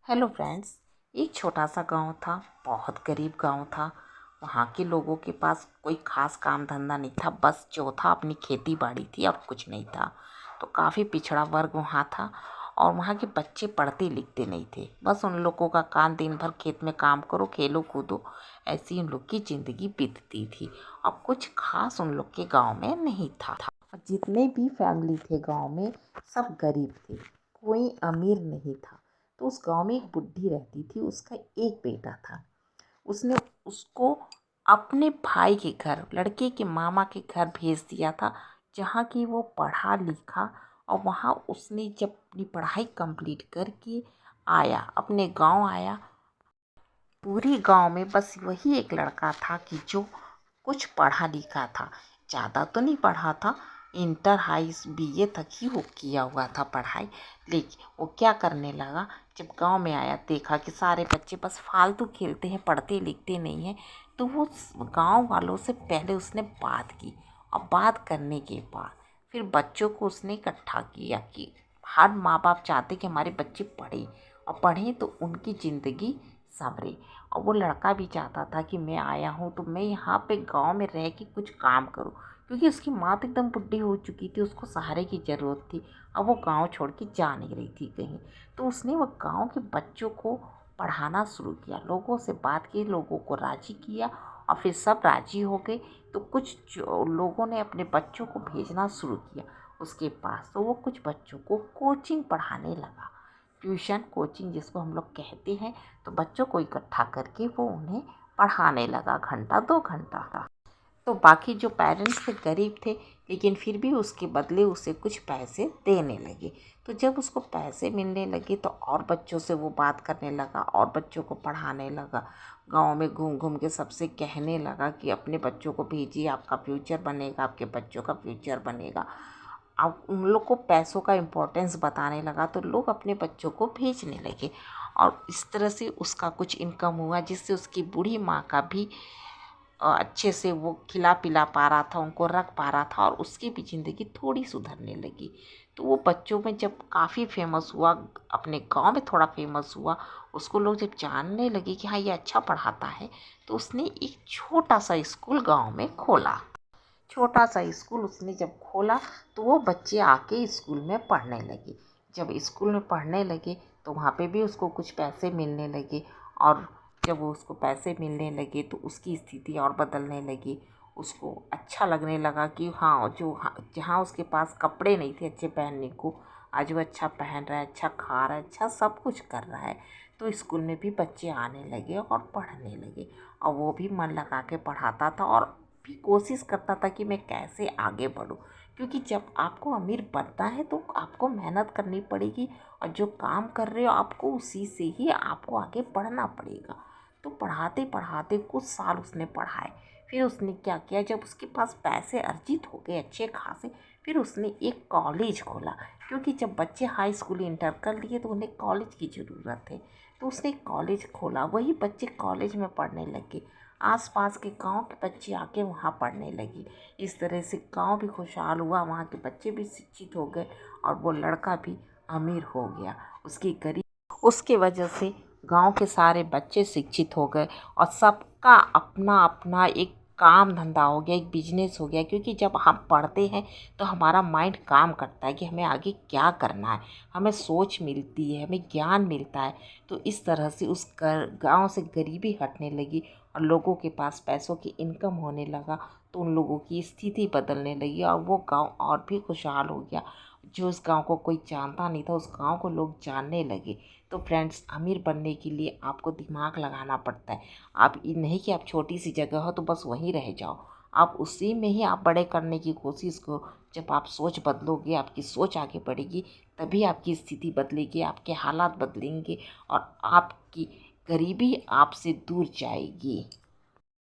Hello friends. एक छोटा सा गांव था। बहुत गरीब गांव था। वहाँ के लोगों के पास कोई खास काम धंधा नहीं था। बस जो था अपनी खेती बाड़ी थी और कुछ नहीं था। तो काफ़ी पिछड़ा वर्ग वहाँ था और वहाँ के बच्चे पढ़ते लिखते नहीं थे। बस उन लोगों का काम दिन भर खेत में काम करो, खेलो कूदो, ऐसी उन लोग की ज़िंदगी बीतती थी। अब कुछ खास उन लोग के गाँव में नहीं था। और जितने भी फैमिली थे गाँव में सब गरीब थे, कोई अमीर नहीं था। तो उस गांव में एक बुढ़ी रहती थी, उसका एक बेटा था। उसने उसको अपने भाई के घर, लड़के के मामा के घर भेज दिया था, जहाँ की वो पढ़ा लिखा। और वहाँ उसने जब अपनी पढ़ाई कंप्लीट करके आया, अपने गांव आया, पूरी गांव में बस वही एक लड़का था कि जो कुछ पढ़ा लिखा था। ज़्यादा तो नहीं पढ़ा था, इंटर हाई बीए तक ही वो किया हुआ था पढ़ाई। लेकिन वो क्या करने लगा, जब गांव में आया देखा कि सारे बच्चे बस फालतू खेलते हैं, पढ़ते लिखते नहीं हैं। तो वो गांव वालों से पहले उसने बात की और बात करने के बाद फिर बच्चों को उसने इकट्ठा किया कि हर माँ बाप चाहते कि हमारे बच्चे पढ़ें और पढ़ें तो उनकी ज़िंदगी संवरे। और वो लड़का भी चाहता था कि मैं आया हूँ तो मैं यहाँ पे गांव में रह के कुछ काम करूँ, क्योंकि उसकी माँ तो एकदम बुढ़ी हो चुकी थी, उसको सहारे की ज़रूरत थी। अब वो गांव छोड़ के जा नहीं रही थी कहीं। तो उसने वो गांव के बच्चों को पढ़ाना शुरू किया, लोगों से बात की, लोगों को राज़ी किया और फिर सब राज़ी हो गए। तो कुछ लोगों ने अपने बच्चों को भेजना शुरू किया उसके पास। तो वो कुछ बच्चों को कोचिंग पढ़ाने लगा, ट्यूशन कोचिंग जिसको हम लोग कहते हैं। तो बच्चों को इकट्ठा करके वो उन्हें पढ़ाने लगा, घंटा 2 घंटा। तो बाकी जो पेरेंट्स थे गरीब थे, लेकिन फिर भी उसके बदले उसे कुछ पैसे देने लगे। तो जब उसको पैसे मिलने लगे तो और बच्चों से वो बात करने लगा और बच्चों को पढ़ाने लगा। गांव में घूम घूम के सबसे कहने लगा कि अपने बच्चों को भेजिए, आपका फ्यूचर बनेगा, आपके बच्चों का फ्यूचर बनेगा। अब उन लोग को पैसों का इम्पोर्टेंस बताने लगा तो लोग अपने बच्चों को भेजने लगे। और इस तरह से उसका कुछ इनकम हुआ, जिससे उसकी बूढ़ी माँ का भी अच्छे से वो खिला पिला पा रहा था, उनको रख पा रहा था और उसकी भी ज़िंदगी थोड़ी सुधरने लगी। तो वो बच्चों में जब काफ़ी फेमस हुआ, अपने गांव में थोड़ा फेमस हुआ, उसको लोग जब जानने लगे कि हाँ ये अच्छा पढ़ाता है, तो उसने एक छोटा सा स्कूल गांव में खोला। छोटा सा स्कूल उसने जब खोला तो वो बच्चे आके स्कूल में पढ़ने लगे। जब स्कूल में पढ़ने लगे तो वहाँ पे भी उसको कुछ पैसे मिलने लगे। और जब वो उसको पैसे मिलने लगे तो उसकी स्थिति और बदलने लगी। उसको अच्छा लगने लगा कि हाँ जहाँ उसके पास कपड़े नहीं थे अच्छे पहनने को, आज वो अच्छा पहन रहा है, अच्छा खा रहा है, अच्छा सब कुछ कर रहा है। तो स्कूल में भी बच्चे आने लगे और पढ़ने लगे और वो भी मन लगा के पढ़ाता था और भी कोशिश करता था कि मैं कैसे आगे बढ़ूं। क्योंकि जब आपको अमीर बनना है तो आपको मेहनत करनी पड़ेगी और जो काम कर रहे हो आपको उसी से ही आपको आगे बढ़ना पड़ेगा। तो पढ़ाते पढ़ाते कुछ साल उसने पढ़ाए। फिर उसने क्या किया, जब उसके पास पैसे अर्जित हो गए अच्छे खासे, फिर उसने एक कॉलेज खोला। क्योंकि जब बच्चे हाई स्कूल इंटर कर लिए तो उन्हें कॉलेज की ज़रूरत है। तो उसने कॉलेज खोला, वही बच्चे कॉलेज में पढ़ने लगे। आसपास के गांव के बच्चे आके वहाँ पढ़ने लगे। इस तरह से गांव भी खुशहाल हुआ, वहाँ के बच्चे भी शिक्षित हो गए और वो लड़का भी अमीर हो गया। उसकी गरीब उसके वजह से गांव के सारे बच्चे शिक्षित हो गए और सबका अपना अपना एक काम धंधा हो गया, एक बिजनेस हो गया। क्योंकि जब हम पढ़ते हैं तो हमारा माइंड काम करता है कि हमें आगे क्या करना है, हमें सोच मिलती है, हमें ज्ञान मिलता है। तो इस तरह से उस गांव से गरीबी हटने लगी और लोगों के पास पैसों की इनकम होने लगा। तो उन लोगों की स्थिति बदलने लगी और वो गांव और भी खुशहाल हो गया। जो उस गांव को कोई जानता नहीं था, उस गांव को लोग जानने लगे। तो फ्रेंड्स, अमीर बनने के लिए आपको दिमाग लगाना पड़ता है। आप ये नहीं कि आप छोटी सी जगह हो तो बस वहीं रह जाओ, आप उसी में ही आप बड़े करने की कोशिश करो। जब आप सोच बदलोगे, आपकी सोच आगे बढ़ेगी, तभी आपकी स्थिति बदलेगी, आपके हालात बदलेंगे और आपकी गरीबी आपसे दूर जाएगी।